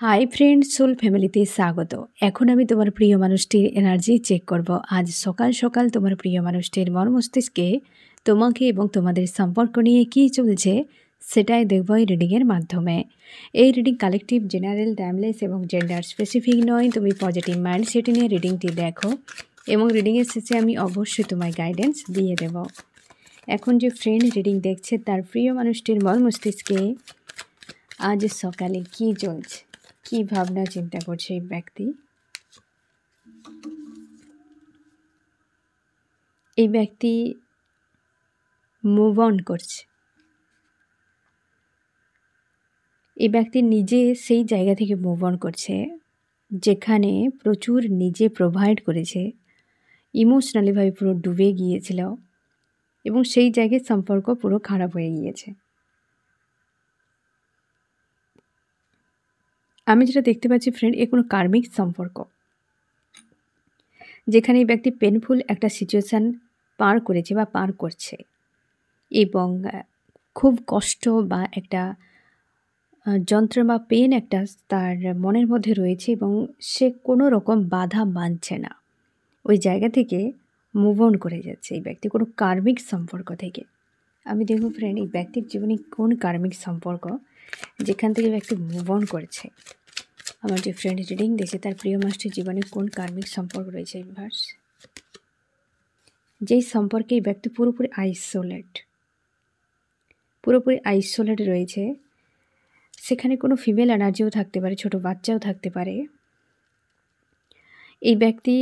Hi friend, soul ফ্যামিলিতে স্বাগত। এখন আমি তোমার প্রিয় মানুষটির এনার্জি চেক করব। আজ সকাল সকাল তোমার প্রিয় মানুষটির মন মস্তিষ্কে তোমাকে এবং তোমাদের সম্পর্ক নিয়ে কী চলছে সেটাই দেখব এই রিডিংয়ের মাধ্যমে। এই রিডিং কালেকটিভ, জেনারেল, টাইমলেস এবং জেন্ডার স্পেসিফিক নয়। তুমি পজিটিভ মাইন্ডসেট নিয়ে রিডিংটি দেখো এবং রিডিংয়ের শেষে আমি অবশ্যই তোমায় গাইডেন্স দিয়ে দেব। এখন যে ফ্রেন্ড রিডিং দেখছে তার প্রিয় মানুষটির মন মস্তিষ্কে আজ সকালে কী চলছে, কী ভাবনা চিন্তা করছে এই ব্যক্তি। এই ব্যক্তি মুভ অন করছে। এই ব্যক্তি নিজে সেই জায়গা থেকে মুভ অন করছে যেখানে প্রচুর নিজে প্রোভাইড করেছে, ইমোশনালিভাবে পুরো ডুবে গিয়েছিল এবং সেই জায়গায় সম্পর্ক পুরো খারাপ হয়ে গিয়েছে। আমি যেটা দেখতে পাচ্ছি ফ্রেন্ড, এ কোনো কার্মিক সম্পর্ক, যেখানে এই ব্যক্তি পেনফুল একটা সিচুয়েশান পার করেছে বা পার করছে এবং খুব কষ্ট বা একটা যন্ত্রণা বা পেন একটা তার মনের মধ্যে রয়েছে এবং সে কোনো রকম বাধা মানছে না। ওই জায়গা থেকে মুভ অন করে যাচ্ছে এই ব্যক্তি কোনো কার্মিক সম্পর্ক থেকে। আমি দেখব ফ্রেন্ড, এই ব্যক্তির জীবনে কোন কার্মিক সম্পর্ক যেখান থেকে ব্যক্তি মুভ অন করেছে। আমার যে ফ্রেন্ড রিডিং দেখছে তার প্রিয় মানুষটির জীবনে কোন কার্মিক সম্পর্ক রয়েছে ইউনিভার্স, যেই সম্পর্কে এই ব্যক্তি পুরোপুরি আইসোলেট রয়েছে। সেখানে কোনো ফিমেল এনার্জিও থাকতে পারে, ছোট বাচ্চাও থাকতে পারে। এই ব্যক্তি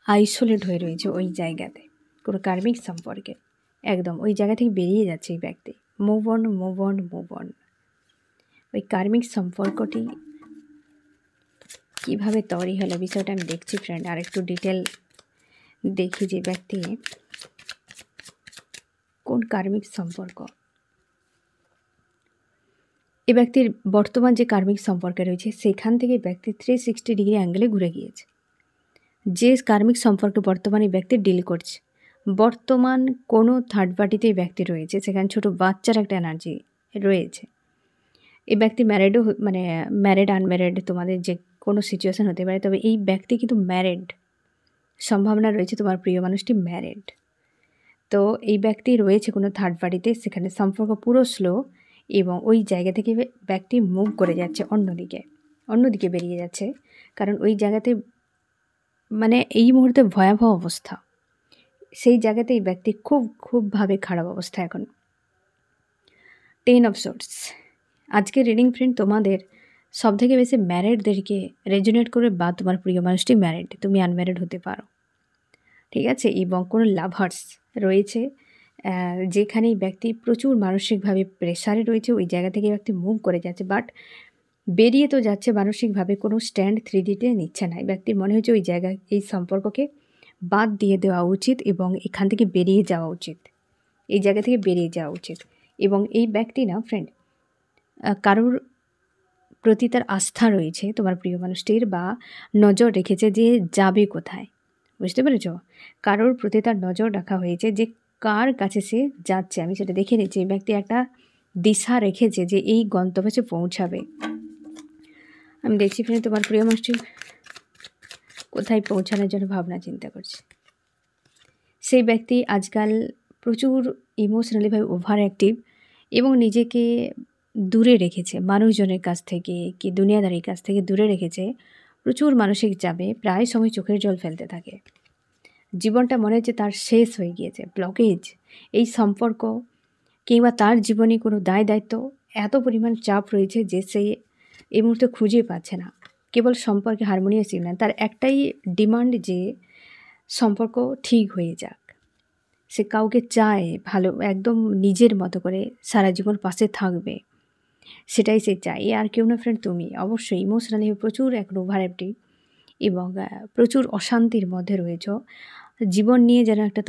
আইসোলেট হয়ে রয়েছে ওই জায়গাতে কোনো কার্মিক সম্পর্কে, একদম ওই জায়গা থেকে বেরিয়ে যাচ্ছে এই ব্যক্তি। Move on. ওই কার্মিক সম্পর্কটি কীভাবে তৈরি হলো বিষয়টা আমি দেখছি ফ্রেন্ড। আর একটু ডিটেল দেখি যে ব্যক্তি কোন কার্মিক সম্পর্ক। এই ব্যক্তির বর্তমান যে কার্মিক সম্পর্কে রয়েছে সেখান থেকে ব্যক্তি 360 ডিগ্রি অ্যাঙ্গেলে ঘুরে গিয়েছে। যে কার্মিক সম্পর্কে বর্তমানে ব্যক্তি ডিল করছে, বর্তমান কোনো থার্ড পার্টিতেই ব্যক্তি রয়েছে, সেখানে ছোট বাচ্চার একটা এনার্জি রয়েছে। এই ব্যক্তি ম্যারিড আনম্যারিড তোমাদের যে কোনো সিচুয়েশান হতে পারে, তবে এই ব্যক্তি কিন্তু ম্যারিড সম্ভাবনা রয়েছে। তোমার প্রিয় মানুষটি ম্যারিড, তো এই ব্যক্তি রয়েছে কোনো থার্ড পার্টিতে, সেখানে সম্পর্ক পুরো স্লো এবং ওই জায়গা থেকে ব্যক্তি মুভ করে যাচ্ছে অন্যদিকে বেরিয়ে যাচ্ছে। কারণ ওই জায়গাতে এই মুহূর্তে ভয়াবহ অবস্থা, সেই জায়গাতে এই ব্যক্তি খুবভাবে খারাপ অবস্থা এখন। 10 অফ সোর্স। আজকে রিডিং ফ্রেন্ড তোমাদের সবথেকে বেশি ম্যারিডদেরকে রেজোনেট করে, বা তোমার প্রিয় মানুষটি ম্যারিড, তুমি আনম্যারিড হতে পারো, ঠিক আছে। এবং কোনো লাভার্স রয়েছে যেখানে এই ব্যক্তি প্রচুর মানসিকভাবে প্রেসারে রয়েছে, ওই জায়গা থেকে ব্যক্তি মুভ করে যাচ্ছে, বাট বেরিয়ে তো যাচ্ছে মানসিকভাবে, কোনো স্ট্যান্ড 3Dতে নিচ্ছে না। এই ব্যক্তির মনে হচ্ছে ওই জায়গায় এই সম্পর্ককে বাদ দিয়ে দেওয়া উচিত এবং এখান থেকে বেরিয়ে যাওয়া উচিত, এই জায়গা থেকে বেরিয়ে যাওয়া উচিত। এবং এই ব্যক্তি না ফ্রেন্ড কারোর প্রতি তার আস্থা রয়েছে, তোমার প্রিয় মানুষটির, বা নজর রেখেছে যে যাবে কোথায়, বুঝতে পেরেছ? কারোর প্রতি তার নজর রাখা হয়েছে যে কার কাছে সে যাচ্ছে। আমি সেটা দেখে নিচ্ছি। এই ব্যক্তি একটা দিশা রেখেছে যে এই গন্তব্যে সে পৌঁছাবে। আমি দেখছি ফ্রেন্ড তোমার প্রিয় মানুষটি কোথায় পৌঁছানোর জন্য ভাবনা চিন্তা করছে। সেই ব্যক্তি আজকাল প্রচুর ইমোশনালিভাবে ওভার অ্যাক্টিভ এবং নিজেকে দূরে রেখেছে মানুষজনের কাছ থেকে, কি দুনিয়াদারির কাছ থেকে দূরে রেখেছে। প্রচুর মানসিক চাপে প্রায় সময় চোখের জল ফেলতে থাকে। জীবনটা মনে হচ্ছে তার শেষ হয়ে গিয়েছে, ব্লকেজ। এই সম্পর্ক কিংবা তার জীবনে কোনো দায়িত্ব, এত পরিমাণ চাপ রয়েছে যে সে এই মুহূর্তে খুঁজে পাচ্ছে না। কেবল সম্পর্কে হারমোনিয়াসই না, তার একটাই ডিমান্ড যে সম্পর্ক ঠিক হয়ে যাক। সে কাউকে চায় ভালো, একদম নিজের মতো করে সারা জীবন পাশে থাকবে, সেটাই সে চায়। আর কেউ না ফ্রেন্ড, তুমি অবশ্যই ইমোশনালি প্রচুর এখন ওভার অ্যাক্টিভ এবং প্রচুর অশান্তির মধ্যে রয়েছ। জীবন নিয়ে যেন একটা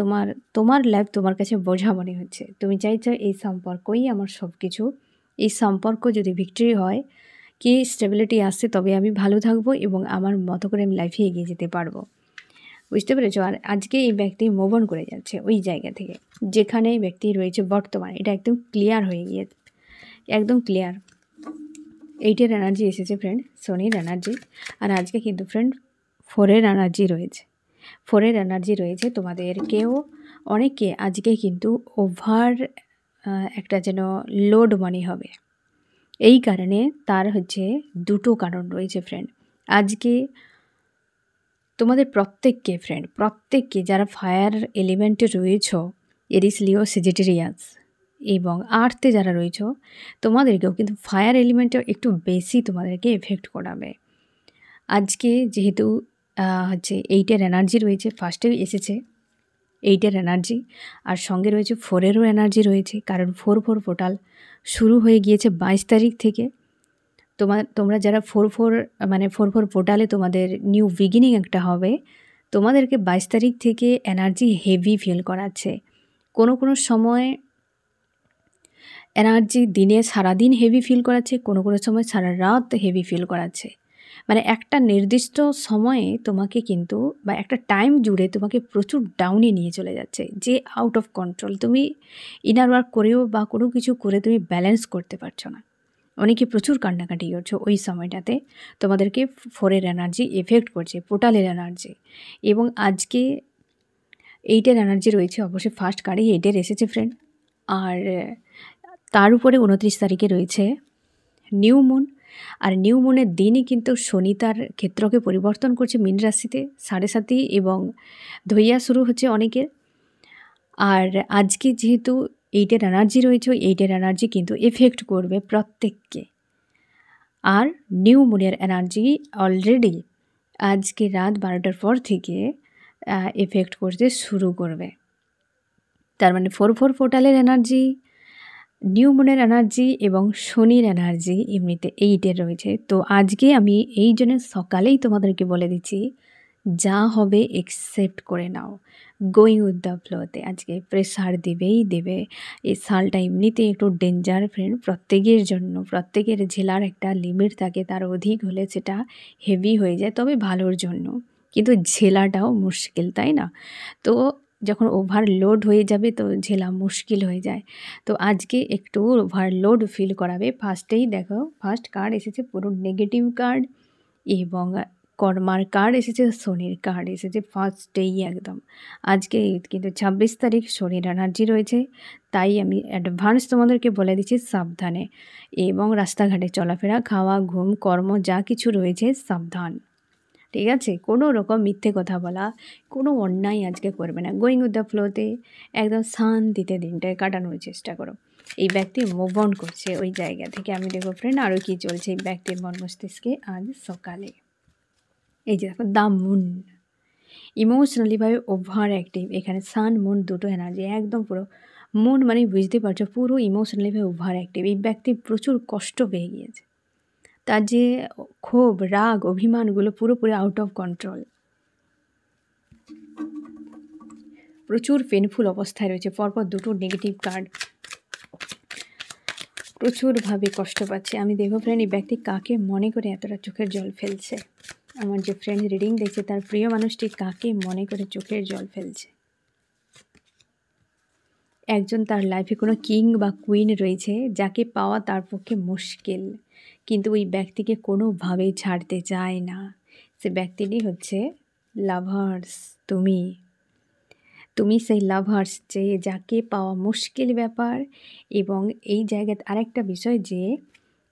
তোমার লাইফ তোমার কাছে বোঝা মনে হচ্ছে। তুমি চাইছো এই সম্পর্কই আমার সব কিছু, এই সম্পর্ক যদি ভিক্টরি হয়, কি স্টেবিলিটি আসছে, তবে আমি ভালো থাকবো এবং আমার মতো করে আমি লাইফে এগিয়ে যেতে পারবো, বুঝতে পেরেছো? আর আজকে এই ব্যক্তি মুভ অন করে যাচ্ছে ওই জায়গা থেকে যেখানে এই ব্যক্তি রয়েছে বর্তমানে। এটা একদম ক্লিয়ার হয়ে গিয়েছে, একদম ক্লিয়ার। 8-এর এনার্জি এসেছে ফ্রেন্ড, শনির এনার্জি। আর আজকে কিন্তু ফ্রেন্ড 4-এর এনার্জি রয়েছে। 4-এর এনার্জি রয়েছে। তোমাদেরকেও অনেকে আজকে কিন্তু ওভার একটা যেন লোড মনে হবে। এই কারণে তার হচ্ছে দুটো কারণ রয়েছে ফ্রেন্ড। আজকে তোমাদের প্রত্যেককে যারা ফায়ার এলিমেন্টে রয়েছ, এরিস, লিও, সেজিটেরিয়াস এবং আর্থে যারা রয়েছ, তোমাদেরকেও কিন্তু ফায়ার এলিমেন্টে একটু বেশি তোমাদেরকে এফেক্ট করাবে। আজকে যেহেতু হচ্ছে 8-এর এনার্জি রয়েছে, ফার্স্টেও এসেছে 8-এর এনার্জি, আর সঙ্গে রয়েছে 4-এরও এনার্জি রয়েছে, কারণ 4-4 পোর্টাল শুরু হয়ে গিয়েছে 22 তারিখ থেকে। তোমরা যারা 4-4 মানে 4-4 পোর্টালে তোমাদের নিউ বিগিনিং একটা হবে, তোমাদেরকে 22 তারিখ থেকে এনার্জি হেভি ফিল করাচ্ছে। কোনো সময় এনার্জি দিনে সারাদিন হেভি ফিল করাচ্ছে, কোনো সময় সারা রাত হেভি ফিল করাচ্ছে। মানে একটা নির্দিষ্ট সময়ে তোমাকে কিন্তু বা একটা টাইম জুড়ে তোমাকে প্রচুর ডাউনে নিয়ে চলে যাচ্ছে, যে আউট অফ কন্ট্রোল। তুমি ইনার ওয়ার্ক করেও বা কোনো কিছু করে তুমি ব্যালেন্স করতে পারছো না। অনেকে প্রচুর কান্নাকাটি করছো ওই সময়টাতে। তোমাদেরকে 4-এর এনার্জি এফেক্ট করছে, পোর্টালের এনার্জি। এবং আজকে 8-এর এনার্জি রয়েছে, অবশ্যই ফার্স্ট কার্ডেই 8-এর এসেছে ফ্রেন্ড। আর তার উপরে 29 তারিখে রয়েছে নিউ মুন। আর নিউ মুনের দিনই কিন্তু শনি তার ক্ষেত্রকে পরিবর্তন করছে মীন রাশিতে 7:30 এবং ধৈয়া শুরু হচ্ছে অনেকের। আর আজকে যেহেতু 8-এর এনার্জি রয়েছে, 8-এর এনার্জি কিন্তু এফেক্ট করবে প্রত্যেককে। আর নিউ মুনের এনার্জি অলরেডি আজকে রাত 12টার পর থেকে এফেক্ট করতে শুরু করবে। তার মানে 4-4 পোর্টালের এনার্জি, নিউ মুনের এনার্জি এবং শনির এনার্জি এমনিতে 8-এর রয়েছে। তো আজকে আমি এই জন্য সকালেই তোমাদেরকে বলে দিচ্ছি, যা হবে একসেপ্ট করে নাও, গোয়িং উইথ দ্য ফ্লোতে। আজকে প্রেশার দেবে। এই সালটা এমনিতে একটু ডেঞ্জার ফ্রেন্ড প্রত্যেকের জন্য। প্রত্যেকের ঝেলার একটা লিমিট থাকে, তার অধিক হলে সেটা হেভি হয়ে যায়, তবে ভালোর জন্য। কিন্তু ঝেলাটাও মুশকিল, তাই না? তো যখন ওভারলোড হয়ে যাবে তো ঝেলা মুশকিল হয়ে যায়। তো আজকে একটু ওভারলোড ফিল করাবে। ফার্স্টেই দেখো, ফার্স্ট কার্ড এসেছে পুরো নেগেটিভ কার্ড এবং কর্মার কার্ড এসেছে, শনির কার্ড এসেছে ফার্স্টেই একদম। আজকে কিন্তু 26 তারিখ শনির এনার্জি রয়েছে, তাই আমি অ্যাডভান্স তোমাদেরকে বলে দিচ্ছি সাবধানে। এবং রাস্তাঘাটে চলাফেরা, খাওয়া, ঘুম, কর্ম যা কিছু রয়েছে সাবধান, ঠিক আছে? কোনো রকম মিথ্যে কথা বলা, কোনো অন্যায় আজকে করবে না। গোয়িং উইথ দ্য ফ্লোতে একদম শান্তিতে দিনটায় কাটানোর চেষ্টা করো। এই ব্যক্তি মুভ অন করছে ওই জায়গা থেকে। আমি দেখো ফ্রেন্ড আরও কী চলছে এই ব্যক্তির মন মস্তিষ্কে আজ সকালে। এই যে দেখো দ্য মুন, ইমোশনালিভাবে ওভার অ্যাক্টিভ। এখানে সান মুন দুটো এনার্জি একদম পুরো। মুন মানে বুঝতে পারছো, পুরো ইমোশনালিভাবে ওভার অ্যাক্টিভ। এই ব্যক্তি প্রচুর কষ্ট পেয়ে গিয়েছে, তার যে ক্ষোভ, রাগ, অভিমানগুলো পুরোপুরি আউট অফ কন্ট্রোল। প্রচুর পেনফুল অবস্থায় রয়েছে, পরপর দুটো নেগেটিভ কার্ড, প্রচুরভাবে কষ্ট পাচ্ছে। আমি দেখো ফ্রেন্ড এই ব্যক্তি কাকে মনে করে এতটা চোখের জল ফেলছে। আমার যে ফ্রেন্ড রিডিং দেখছে তার প্রিয় মানুষটি কাকে মনে করে চোখের জল ফেলছে। একজন তার লাইফে কোনো কিং বা কুইন রয়েছে যাকে পাওয়া তার পক্ষে মুশকিল, কিন্তু ওই ব্যক্তিকে কোনোভাবেই ছাড়তে চায় না। সে ব্যক্তিটি হচ্ছে লাভার্স। তুমি সেই লাভার্স যে যাকে পাওয়া মুশকিল ব্যাপার। এবং এই জায়গায় আরেকটা বিষয় যে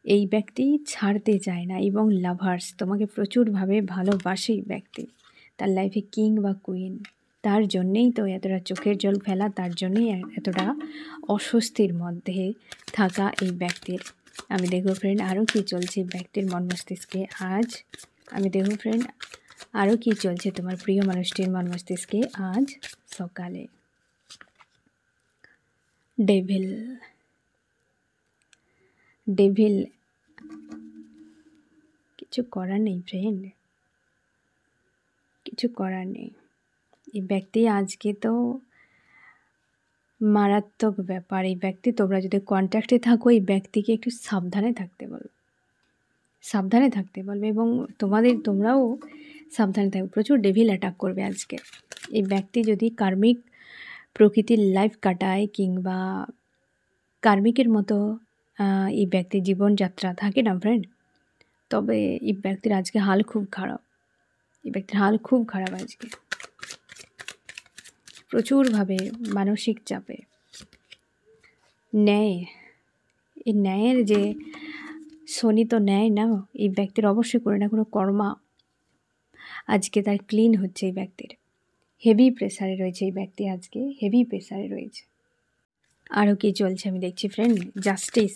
এই ব্যক্তি ছাড়তে চায় না এবং লাভার্স তোমাকে প্রচুরভাবে ভালোবাসে। ব্যক্তি তার লাইফে কিং বা কুইন, তার জন্যেই তো এতটা চোখের জল ফেলা, তার জন্যেই এতটা অস্বস্তির মধ্যে থাকা এই ব্যক্তির। আমি দেখব ফ্রেন্ড আরও কী চলছে ব্যক্তির মন মস্তিষ্কে আজ। আমি দেখব ফ্রেন্ড আরও কী চলছে তোমার প্রিয় মানুষটির মন মস্তিষ্কে আজ সকালে। ডেভিল কিছু করার নেই ফ্রেন্ড, কিছু করার নেই। এই ব্যক্তি আজকে তো মারাত্মক ব্যাপার। এই ব্যক্তি তোমরা যদি কন্ট্যাক্টে থাকো এই ব্যক্তিকে একটু সাবধানে থাকতে বলবে এবং তোমরাও সাবধানে থাকবে। প্রচুর ডেভিল অ্যাটাক করবে আজকে। এই ব্যক্তি যদি কার্মিক প্রকৃতির লাইফ কাটায় কিংবা কার্মিকের মতো এই ব্যক্তির জীবনযাত্রা থাকে না ফ্রেন্ড, তবে এই ব্যক্তির আজকে হাল খুব খারাপ। এই ব্যক্তির হাল খুব খারাপ আজকে, প্রচুরভাবে মানসিক চাপে। ন্যায়, এই ন্যায়ের যে শনি তো ন্যায় না, এই ব্যক্তির অবশ্যই কোনো না কোনো কর্মা আজকে তার ক্লিন হচ্ছে। এই ব্যক্তির হেভি প্রেসারে রয়েছে, এই ব্যক্তি আজকে হেভি প্রেসারে রয়েছে। আরও কি চলছে আমি দেখছি ফ্রেন্ড, জাস্টিস।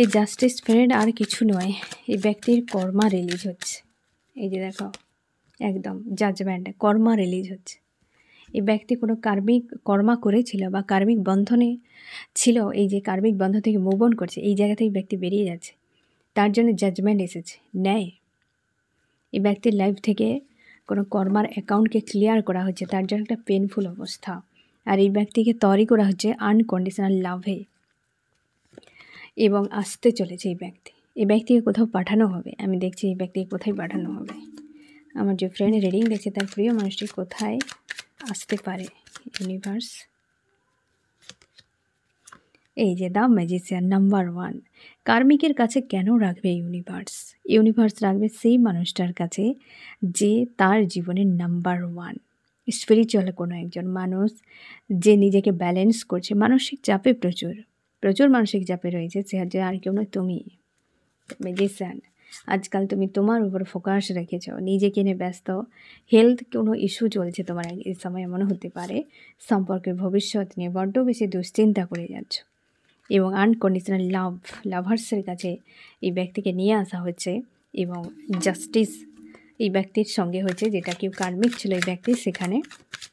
এই জাস্টিস ফ্রেন্ড আর কিছু নয়, এই ব্যক্তির কর্মা রিলিজ হচ্ছে। এই যে দেখো একদম জাজমেন্ট, কর্মা রিলিজ হচ্ছে। এই ব্যক্তি কোনো কার্মিক কর্মা করেছিল বা কার্মিক বন্ধনে ছিল, এই যে কার্মিক বন্ধন থেকে মুভ অন করছে, এই জায়গা থেকে ব্যক্তি বেরিয়ে যাচ্ছে, তার জন্য জাজমেন্ট এসেছে, ন্যায়। এই ব্যক্তির লাইফ থেকে কোনো কর্মার অ্যাকাউন্টকে ক্লিয়ার করা হচ্ছে, তার জন্য একটা পেনফুল অবস্থা। আর এই ব্যক্তিকে তৈরি করা হচ্ছে আনকন্ডিশনাল লাভে, এবং আসতে চলেছে এই ব্যক্তি। এই ব্যক্তিকে কোথাও পাঠানো হবে, আমি দেখছি এই ব্যক্তিকে কোথায় পাঠানো হবে। আমার যে ফ্রেন্ড রিডিং দেখছে তার প্রিয় মানুষটি কোথায় আসতে পারে ইউনিভার্স। এই যে দ্য ম্যাজিশিয়ান নাম্বার 1, কার্মিকের কাছে কেন রাখবে ইউনিভার্স? ইউনিভার্স রাখবে সেই মানুষটার কাছে যে তার জীবনের নাম্বার 1, স্পিরিচুয়াল কোনো একজন মানুষ, যে নিজেকে ব্যালেন্স করছে। মানসিক চাপে প্রচুর প্রচুর মানসিক চাপে রয়েছে, সে যে আর কেউ নয়, তুমি ম্যাজিশিয়ান। আজকাল তুমি তোমার উপর ফোকাস রেখেছ, নিজেকে নিয়ে ব্যস্ত। হেলথ কোনো ইস্যু চলছে তোমার, এই সময় এমন হতে পারে সম্পর্কের ভবিষ্যৎ নিয়ে বড্ড বেশি দুশ্চিন্তা করে যাচ্ছ, এবং আনকন্ডিশনাল লাভার্সের কাছে এই ব্যক্তিকে নিয়ে আসা হচ্ছে, এবং জাস্টিস এই ব্যক্তির সঙ্গে হচ্ছে, যেটা কেউ কার্মিক ছিল এই ব্যক্তির, সেখানে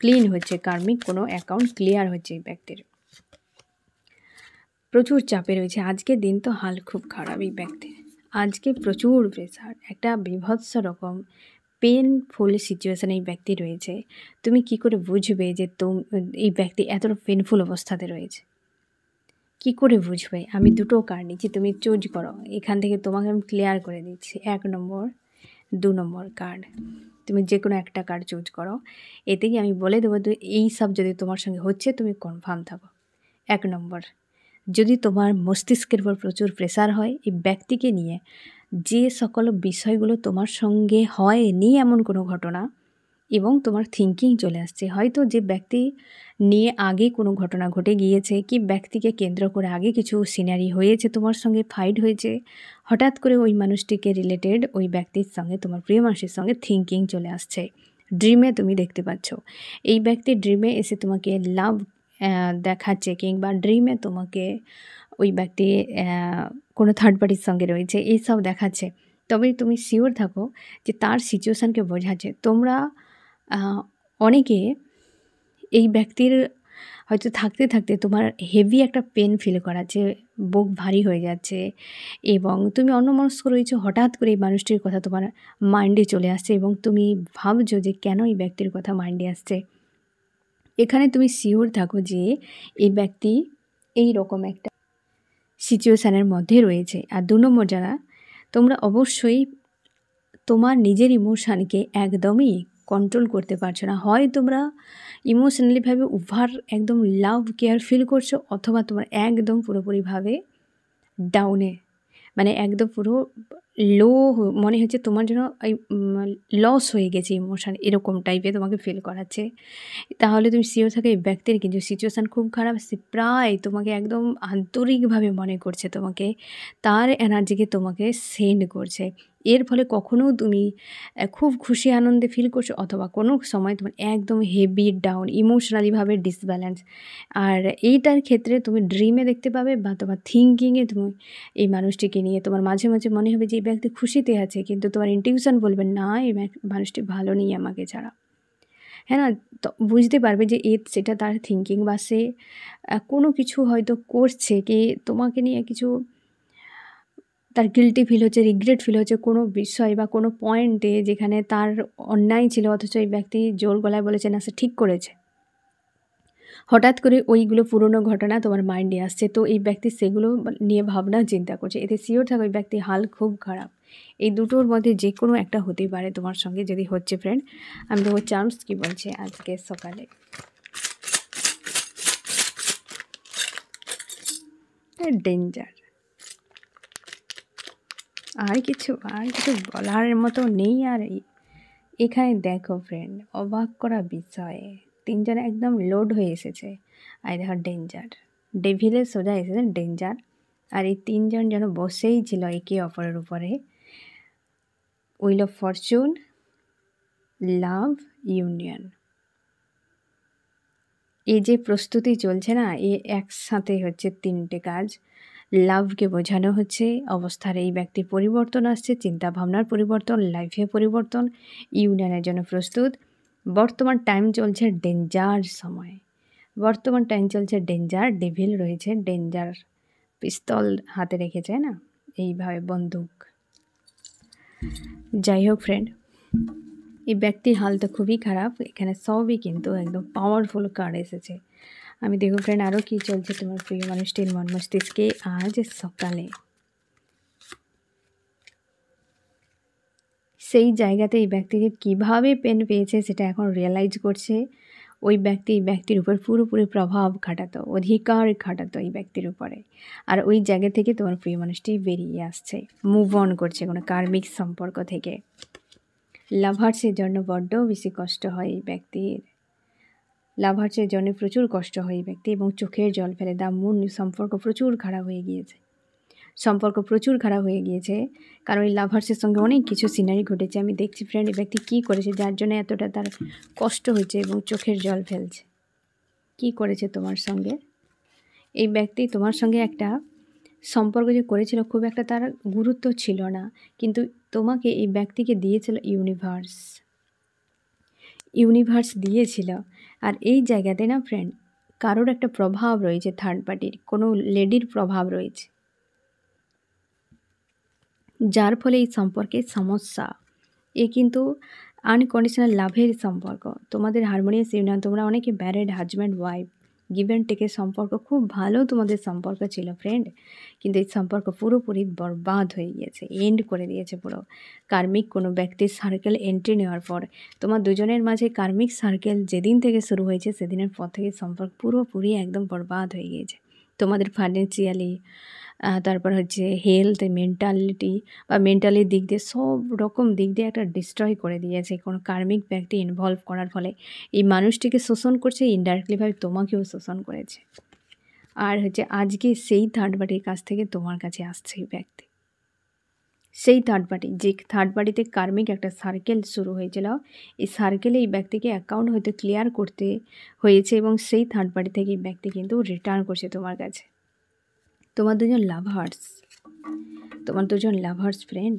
ক্লিন হচ্ছে, কার্মিক কোনো অ্যাকাউন্ট ক্লিয়ার হচ্ছে এই ব্যক্তির। প্রচুর চাপে রয়েছে আজকের দিন, তো হাল খুব খারাপ এই ব্যক্তির। আজকে প্রচুর প্রেসার, একটা বিভৎস রকম পেনফুল সিচুয়েশানে এই ব্যক্তি রয়েছে। তুমি কি করে বুঝবে যে এই ব্যক্তি এতটা পেনফুল অবস্থাতে রয়েছে? কি করে বুঝবে? আমি দুটো কার্ড নিচ্ছি, তুমি চুজ করো। এখান থেকে তোমাকে আমি ক্লিয়ার করে দিচ্ছি 1 নম্বর 2 নম্বর কার্ড। তুমি যে কোনো একটা কার্ড চুজ করো, এতেই আমি বলে দেবো এই সব যদি তোমার সঙ্গে হচ্ছে তুমি কনফার্ম থাকো। 1 নম্বর, যদি তোমার মস্তিষ্কের উপর প্রচুর প্রেসার হয়, এই ব্যক্তিকে নিয়ে যে সকল বিষয়গুলো তোমার সঙ্গে হয়নি এমন কোনো ঘটনা, এবং তোমার থিঙ্কিং চলে আসছে, হয়তো যে ব্যক্তি নিয়ে আগে কোনো ঘটনা ঘটে গিয়েছে, কি ব্যক্তিকে কেন্দ্র করে আগে কিছু সিনারি হয়েছে, তোমার সঙ্গে ফাইট হয়েছে, হঠাৎ করে ওই মানুষটিকে রিলেটেড ওই ব্যক্তির সঙ্গে, তোমার প্রিয় মানুষের সঙ্গে থিঙ্কিং চলে আসছে। ড্রিমে তুমি দেখতে পাচ্ছ এই ব্যক্তি ড্রিমে এসে তোমাকে লাভ দেখাচ্ছে, কিংবা ড্রিমে তোমাকে ওই ব্যক্তি কোনো থার্ড পার্টির সঙ্গে রয়েছে, এইসব দেখাচ্ছে। তবে তুমি শিওর থাকো যে তার সিচুয়েশানকে বোঝাচ্ছে। তোমরা অনেকে এই ব্যক্তির হয়তো থাকতে থাকতে তোমার হেভি একটা পেন ফিল করাচ্ছে, বুক ভারী হয়ে যাচ্ছে, এবং তুমি অন্যমনস্ক রয়েছো। হঠাৎ করে এই মানুষটির কথা তোমার মাইন্ডে চলে আসছে, এবং তুমি ভাবছো যে কেন এই ব্যক্তির কথা মাইন্ডে আসছে। এখানে তুমি শিওর থাকো যে এই ব্যক্তি এই রকম একটা সিচুয়েশানের মধ্যে রয়েছে। আর 2 নম্বর, যারা তোমরা অবশ্যই তোমার নিজের ইমোশানকে একদমই কন্ট্রোল করতে পারছো না। হয় তোমরা ইমোশনালিভাবে ওভার একদম লাভ কেয়ার ফিল করছো, অথবা তোমার একদম পুরোপুরিভাবে ডাউনে, মানে একদম পুরো লো মনে হচ্ছে, তোমার জন্য লস হয়ে গেছে ইমোশান, এরকম টাইপে তোমাকে ফিল করাচ্ছে। তাহলে তুমি শিওর থাকো এই ব্যক্তির কিন্তু সিচুয়েশান খুব খারাপ। সে প্রায় তোমাকে একদম আন্তরিকভাবে মনে করছে, তোমাকে তার এনার্জিকে তোমাকে সেন্ড করছে। এর ফলে কখনও তুমি খুব খুশি আনন্দে ফিল করছো, অথবা কোনো সময় তোমার একদম হেভি ডাউন, ইমোশনালিভাবে ডিসব্যালেন্স। আর এইটার ক্ষেত্রে তুমি ড্রিমে দেখতে পাবে, বা তোমার থিঙ্কিংয়ে তুমি এই মানুষটিকে নিয়ে তোমার মাঝে মাঝে মনে হবে যে এই ব্যক্তি খুশিতে আছে, কিন্তু তোমার ইনটিউশন বলবে না, এই মানুষটি ভালো নেই আমাকে ছাড়া। হ্যাঁ না? তো বুঝতে পারবে যে সেটা তার থিঙ্কিং, বা সে কোনো কিছু হয়তো করছে, কি তোমাকে নিয়ে কিছু তার গিল্টি ফিল হচ্ছে, রিগ্রেট ফিল হচ্ছে কোনো বিষয় বা কোনো পয়েন্টে, যেখানে তার অন্যায় ছিল, অথচ এই ব্যক্তি জোর গলায় বলেছে না সে ঠিক করেছে। হঠাৎ করে ওইগুলো পুরনো ঘটনা তোমার মাইন্ডে আসছে, তো এই ব্যক্তি সেগুলো নিয়ে ভাবনা চিন্তা করছে। এতে শিওর থাকো এই ব্যক্তির হাল খুব খারাপ। এই দুটোর মধ্যে যে কোনো একটা হতেই পারে তোমার সঙ্গে, যদি হচ্ছে ফ্রেন্ড। আমি দেখবো চান্স কী বলছে আজকে সকালে। ডেঞ্জার, আর কিছু বলার মতো নেই। আর এখানে দেখো ফ্রেন্ড, অবাক করা বিষয়, তিনজন একদম লোড হয়ে এসেছে। আর দেখো ডেঞ্জার, ডেভিলের সোজা এসেছে ডেঞ্জার। আর এই তিনজন যেন বসেই ছিল একে অপরের উপরে। Will of Fortune, love, union. এই যে প্রস্তুতি চলছে না, এ একসাথে হচ্ছে তিনটে কাজ। লাভকে বোঝানো হচ্ছে অবস্থার এই ব্যক্তির পরিবর্তন আসছে, চিন্তা ভাবনার পরিবর্তন, লাইফে পরিবর্তন, ইউনিয়নের জন্য প্রস্তুত। বর্তমান টাইম চলছে ডেঞ্জার সময়, বর্তমান টাইম চলছে ডেঞ্জার। ডেভিল রয়েছে, ডেঞ্জার পিস্তল হাতে রেখেছে না, এইভাবে বন্দুক। যাই হোক ফ্রেন্ড, এই ব্যক্তির হাল তো খুবই খারাপ। এখানে সবই কিন্তু একদম পাওয়ারফুল কার্ড এসেছে। আমি দেখো ফ্রেন্ড আরও কী চলছে তোমার প্রিয় মানুষটির মন মস্তিষ্কে আজ সকালে। সেই জায়গাতে এই ব্যক্তিকে কীভাবে পেন পেয়েছে সেটা এখন রিয়েলাইজ করছে। ওই ব্যক্তি এই ব্যক্তির উপর পুরোপুরি প্রভাব খাটাতো, অধিকার খাটাতো এই ব্যক্তির উপরে। আর ওই জায়গা থেকে তোমার প্রিয় মানুষটি বেরিয়ে আসছে, মুভ অন করছে কোনো কার্মিক সম্পর্ক থেকে। লাভার্সের জন্য বড্ড বেশি কষ্ট হয় এই ব্যক্তির, লাভার্সের জন্য প্রচুর কষ্ট হয় এই ব্যক্তি, এবং চোখের জল ফেলে। দামুন সম্পর্ক প্রচুর খারাপ হয়ে গিয়েছে, সম্পর্ক প্রচুর খারাপ হয়ে গিয়েছে, কারণ এই লাভার্সের সঙ্গে অনেক কিছু সিনারি ঘটেছে। আমি দেখছি ফ্রেন্ড এই ব্যক্তি কী করেছে যার জন্য এতটা তার কষ্ট হয়েছে এবং চোখের জল ফেলছে। কি করেছে তোমার সঙ্গে এই ব্যক্তি? তোমার সঙ্গে একটা সম্পর্ক যে করেছিল খুব একটা তার গুরুত্ব ছিল না, কিন্তু তোমাকে এই ব্যক্তিকে দিয়েছিল ইউনিভার্স, ইউনিভার্স দিয়েছিল। আর এই জায়গাতে না ফ্রেন্ড কারোর একটা প্রভাব রয়েছে, থার্ড পার্টির কোনো লেডির প্রভাব রয়েছে, যার ফলে এই সম্পর্কে সমস্যা। এ কিন্তু আনকন্ডিশনাল লাভের সম্পর্ক, তোমাদের হারমোনিয়াস ইউনিয়ন, তোমরা অনেকে married husband wife, give and টেকের সম্পর্ক, খুব ভালো তোমাদের সম্পর্ক ছিল ফ্রেন্ড। কিন্তু এই সম্পর্ক পুরোপুরি বরবাদ হয়ে গিয়েছে, এন্ড করে দিয়েছে পুরো। কার্মিক কোনো ব্যক্তির সার্কেল এন্ট্রি নেওয়ার পর তোমার দুজনের মাঝে কার্মিক সার্কেল যেদিন থেকে শুরু হয়েছে সেদিনের পর থেকে সম্পর্ক পুরোপুরি একদম বরবাদ হয়ে গিয়েছে। তোমাদের ফাইন্যান্সিয়ালি, তারপর হচ্ছে হেলথ, মেন্টালিটি বা মেন্টালি দিক দিয়ে সব রকম দিক দিয়ে একটা ডিস্ট্রয় করে দিয়েছে কোনো কার্মিক ব্যক্তি ইনভলভ করার ফলে। এই মানুষটিকে শোষণ করছে, ইনডাইরেক্টলিভাবে তোমাকেও শোষণ করেছে। আর হচ্ছে আজকে সেই থার্ড পার্টির কাছ থেকে তোমার কাছে আসছে এই ব্যক্তি, সেই থার্ড পার্টি, যে থার্ড পার্টিতে কার্মিক একটা সার্কেল শুরু হয়েছিল, এই সার্কেলে এই ব্যক্তিকে অ্যাকাউন্ট হয়তো ক্লিয়ার করতে হয়েছে, এবং সেই থার্ড পার্টি থেকে এই ব্যক্তি কিন্তু রিটার্ন করছে তোমার কাছে। তোমার দুজন লাভার্স, তোমার দুজন লাভার্স ফ্রেন্ড,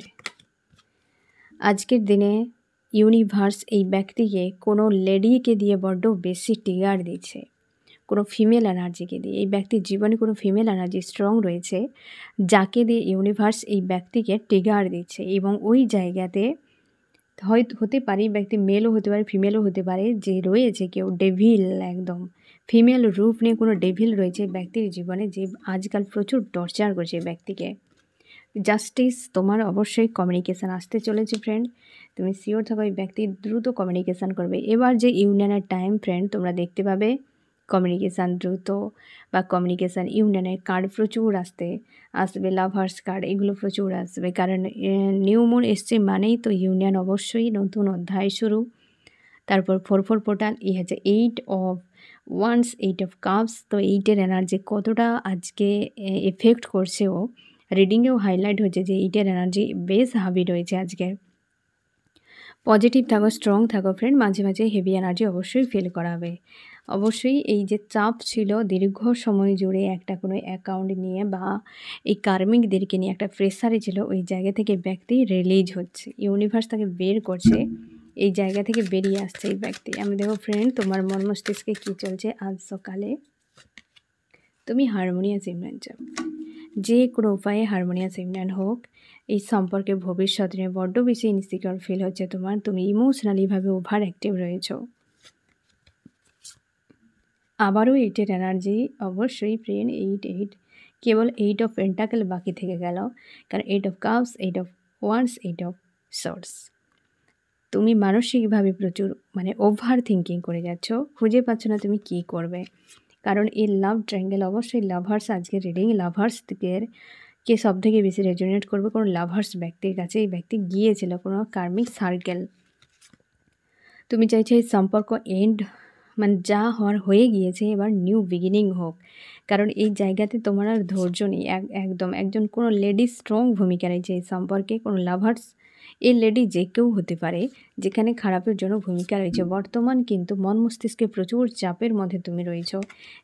আজকের দিনে ইউনিভার্স এই ব্যক্তিকে কোনো লেডিকে দিয়ে বড্ড বেশি ট্রিগার দিচ্ছে, কোনো ফিমেল এনার্জিকে দিয়ে। এই ব্যক্তির জীবনে কোনো ফিমেল এনার্জি স্ট্রং রয়েছে, যাকে দিয়ে ইউনিভার্স এই ব্যক্তিকে ট্রিগার দিচ্ছে। এবং ওই জায়গাতে হয়তো হতে পারে এই ব্যক্তি মেলও হতে পারে, ফিমেলও হতে পারে, যে রয়েছে কেউ ডেভিল, একদম ফিমেল রূপ নিয়ে কোনো ডেভিল রয়েছে ব্যক্তির জীবনে, যে আজকাল প্রচুর টর্চার করছে ব্যক্তিকে। জাস্টিস, তোমার অবশ্যই কমিউনিকেশান আসতে চলেছে ফ্রেন্ড, তুমি শিওর থাকো এই ব্যক্তি দ্রুত কমিউনিকেশান করবে। এবার যে ইউনিয়নের টাইম ফ্রেন্ড তোমরা দেখতে পাবে কমিউনিকেশান দ্রুত, বা কমিউনিকেশান ইউনিয়নের কার্ড প্রচুর আসবে, লাভার্স কার্ড এগুলো প্রচুর আসবে, কারণ নিউ মুন এসছে মানেই তো ইউনিয়ন, অবশ্যই নতুন অধ্যায় শুরু। তারপর 4 পোর্টাল, এই হচ্ছে 8 অফ ওয়ান্স, 8 অফ কাপস। তো 8-এর এনার্জি কতটা আজকে এফেক্ট করছে, ও রিডিংয়েও হাইলাইট হচ্ছে যে 8-এর এনার্জি বেশ হাবি রয়েছে আজকে। পজিটিভ থাকো, স্ট্রং থাকো ফ্রেন্ড, মাঝে মাঝে হেভি এনার্জি অবশ্যই ফিল করাবে। অবশ্যই এই যে চাপ ছিল দীর্ঘ সময় জুড়ে একটা কোনো অ্যাকাউন্ট নিয়ে বা এই কার্মিকদেরকে নিয়ে একটা প্রেসারে ছিল, ওই জায়গা থেকে ব্যক্তি রিলিজ হচ্ছে, ইউনিভার্স তাকে বের করছে, এই জায়গা থেকে বেরিয়ে আসছে এই ব্যক্তি। আমি দেখো ফ্রেন্ড তোমার মন মস্তিষ্কে কী চলছে আজ সকালে। তুমি হারমোনিয়াস ইউনিয়ন চাও, যে কোনো উপায়ে হারমোনিয়াস ইউনিয়ন হোক। এই সম্পর্কে ভবিষ্যৎ নিয়ে বড্ড বেশি ইনসিকিউর ফিল হচ্ছে তোমার, তুমি ইমোশনালিভাবে ওভার অ্যাক্টিভ রয়েছো। আবারও 8-এর এনার্জি অবশ্যই ফ্রেন্ড, 8 কেবল 8 অফ পেন্টাকেল বাকি থেকে গেল, কারণ 8 of cups, 8 of wands, 8 of swords. তুমি মানসিকভাবে প্রচুর ওভার থিঙ্কিং করে যাচ্ছ, খুঁজে পাচ্ছ না তুমি কি করবে, কারণ এই লাভ ট্রায়াঙ্গেল অবশ্যই লাভার্স, আজকে রিডিং লাভার্স দিকের কে সবথেকে বেশি রেজোনেট করবে? কোনো লাভার্স ব্যক্তির কাছে এই ব্যক্তি গিয়েছিল, কোনো কার্মিক সার্কেল। তুমি চাইছো এই সম্পর্ক এন্ড, মানে যা হওয়ার হয়ে গিয়েছে, এবার নিউ বিগিনিং হোক। কারণ এই জায়গাতে তোমার আর ধৈর্য নেই, একদম একজন কোনো লেডি স্ট্রং ভূমিকা রয়েছে এই সম্পর্কে, কোনো লাভার্স। এই লেডি যে কেউ হতে পারে, যেখানে খারাপের জন্য ভূমিকা রয়েছে। বর্তমান কিন্তু মন মস্তিষ্কে প্রচুর চাপের মধ্যে তুমি রয়েছো,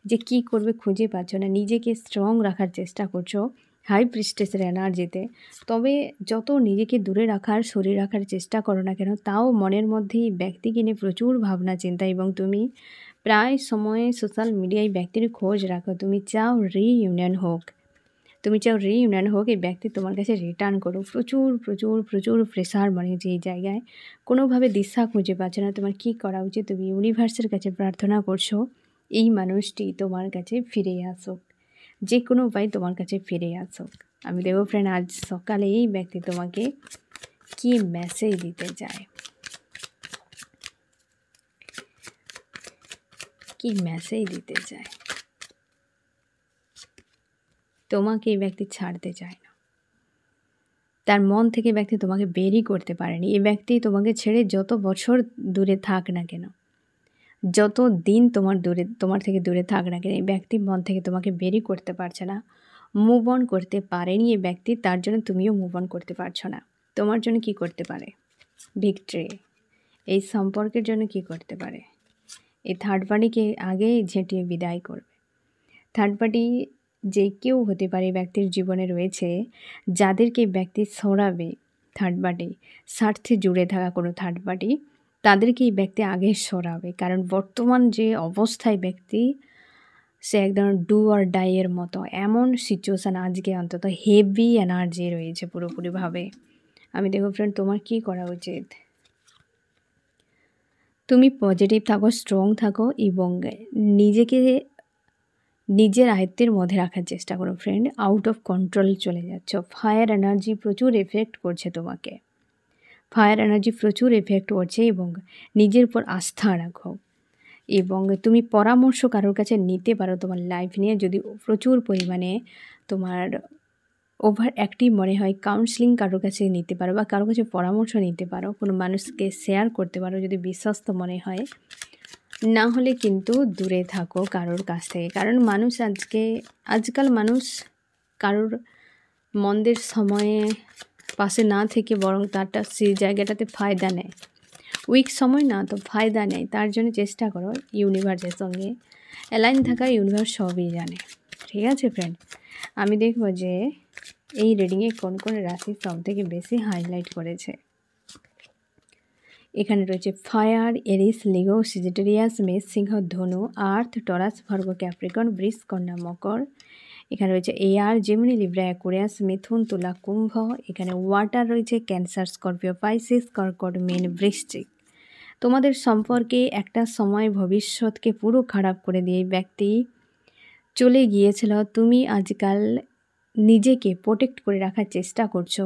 যে কি করবে খুঁজে পাচ্ছ না, নিজেকে স্ট্রং রাখার চেষ্টা করছো হাই প্রিস্টেসের এনার্জিতে। তবে যত নিজেকে দূরে রাখার, সরিয়ে রাখার চেষ্টা করো না কেন, তাও মনের মধ্যে এই ব্যক্তিকে নিয়ে প্রচুর ভাবনা চিন্তা, এবং তুমি প্রায় সময়ে সোশ্যাল মিডিয়ায় ব্যক্তির খোঁজ রাখো। তুমি চাও রিইউনিয়ন হোক, এই ব্যক্তি তোমার কাছে রিটার্ন করো। প্রচুর প্রচুর প্রচুর প্রেশার মনে হচ্ছে এই জায়গায়, কোনোভাবে দিশা খুঁজে পাচ্ছ না তোমার কী করা উচিত। তুমি ইউনিভার্সের কাছে প্রার্থনা করছো এই মানুষটি তোমার কাছে ফিরে আসুক, যে কোনো উপায় তোমার কাছে ফিরে আসুক। আমি দেখো ফ্রেন্ড, আজ সকালে এই ব্যক্তি তোমাকে কি মেসেজ দিতে চায়, কি মেসেজ দিতে চায়। তোমাকে এই ব্যক্তি ছাড়তে চায় না, তার মন থেকে ব্যক্তি তোমাকে বেরই করতে পারেনি। এই ব্যক্তি তোমাকে ছেড়ে যত বছর দূরে থাক না কেন, যত দিন তোমার থেকে দূরে থাক না কেন, এই ব্যক্তি মন থেকে তোমাকে বেরই করতে পারছে না, মুভ অন করতে পারেনি এই ব্যক্তি। তার জন্য তুমিও মুভ অন করতে পারছো না। তোমার জন্য কি করতে পারে? ভিক্টরি। এই সম্পর্কের জন্য কি করতে পারে? এই থার্ড পার্টিকে আগে ঝেঁটিয়ে বিদায় করবে। থার্ড পার্টি যে কেউ হতে পারে ব্যক্তির জীবনে রয়েছে, যাদেরকে ব্যক্তি সরাবে, থার্ড পার্টি স্বার্থে জুড়ে থাকা কোনো থার্ড পার্টি, তাদেরকে এই ব্যক্তি আগে সরাবে। কারণ বর্তমান যে অবস্থায় ব্যক্তি, সে একদম ডু আর ডাইয়ের মতো এমন সিচুয়েশান আজকে অন্তত হেভি এনার্জি রয়েছে পুরোপুরিভাবে। আমি দেখো ফ্রেন্ড, তোমার কি করা উচিত? তুমি পজিটিভ থাকো, স্ট্রং থাকো, এবং নিজেকে নিজের আয়ত্তের মধ্যে রাখার চেষ্টা করো ফ্রেন্ড। আউট অফ কন্ট্রোল চলে যাচ্ছ। ফায়ার এনার্জি প্রচুর এফেক্ট করছে তোমাকে, এবং নিজের উপর আস্থা রাখো। এবং তুমি পরামর্শ কারোর কাছে নিতে পারো তোমার লাইফ নিয়ে, যদি প্রচুর পরিমাণে তোমার ওভার অ্যাক্টিভ মনে হয়, কাউন্সিলিং কারোর কাছে নিতে পারো, বা কারোর কাছে পরামর্শ নিতে পারো, কোনো মানুষকে শেয়ার করতে পারো যদি বিশ্বস্ত মনে হয়। না হলে কিন্তু দূরে থাকো কারোর কাছ থেকে। কারণ মানুষ আজকাল মানুষ কারোর মন্দের সময়ে পাশে না থেকে বরং তারটা সেই জায়গাটাতে ফায়দা নেয়, উইক সময় না তো ফায়দা নেয়। তার জন্য চেষ্টা করো ইউনিভার্সের সঙ্গে অ্যালাইন থাকা, ইউনিভার্স সবই জানে। ঠিক আছে ফ্রেন্ড, আমি দেখব যে এই রিডিংয়ে কোন কোন রাশি সবথেকে বেশি হাইলাইট করেছে। এখানে রয়েছে ফায়ার, এরিস, লিও, সেজিটেরিয়াস, মেষ, সিংহ, ধনু, আর্থ, টরাস, ভার্গো, ক্যাপ্রিকন, বৃষ, কন্যা, মকর। এখানে রয়েছে এয়ার, জেমিনি, লিব্রা, অ্যাকুয়ারিয়াস, মিথুন, তুলা, কুম্ভ। এখানে ওয়াটার রয়েছে ক্যান্সার, স্করপিও, পাইসিস, কর্কট, মীন, বৃশ্চিক। তোমাদের সম্পর্কে একটা সময় ভবিষ্যৎকে পুরো খারাপ করে দিয়ে ব্যক্তি চলে গিয়েছিল। তুমি আজকাল নিজেকে প্রোটেক্ট করে রাখার চেষ্টা করছো,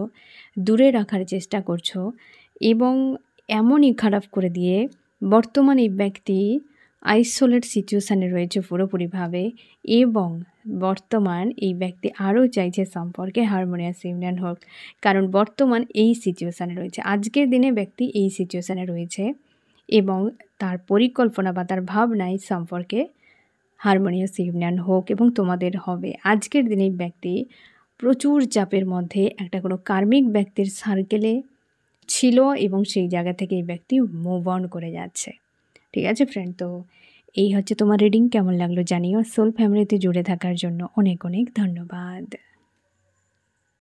দূরে রাখার চেষ্টা করছো, এবং এমনই খারাপ করে দিয়ে বর্তমান এই ব্যক্তি আইসোলেট সিচুয়েশানে রয়েছে পুরোপুরিভাবে। এবং বর্তমান এই ব্যক্তি আরও চাইছে সম্পর্কে হারমোনিয়াস ইউনিয়ন হোক, কারণ বর্তমান এই সিচুয়েশানে রয়েছে, আজকের দিনে ব্যক্তি এই সিচুয়েশানে রয়েছে, এবং তার পরিকল্পনা বা তার ভাবনায় সম্পর্কে হারমোনিয়াস ইউনিয়ন হোক এবং তোমাদের হবে। আজকের দিনে ব্যক্তি প্রচুর চাপের মধ্যে একটা কোনো কার্মিক ব্যক্তির সার্কেলে ছিল, এবং সেই জায়গা থেকে এই ব্যক্তি মুভ অন করে যাচ্ছে। ঠিক আছে ফ্রেন্ড, তো এই হচ্ছে তোমার রিডিং। কেমন লাগলো জানিও। সোল ফ্যামিলিতে জুড়ে থাকার জন্য অনেক অনেক ধন্যবাদ।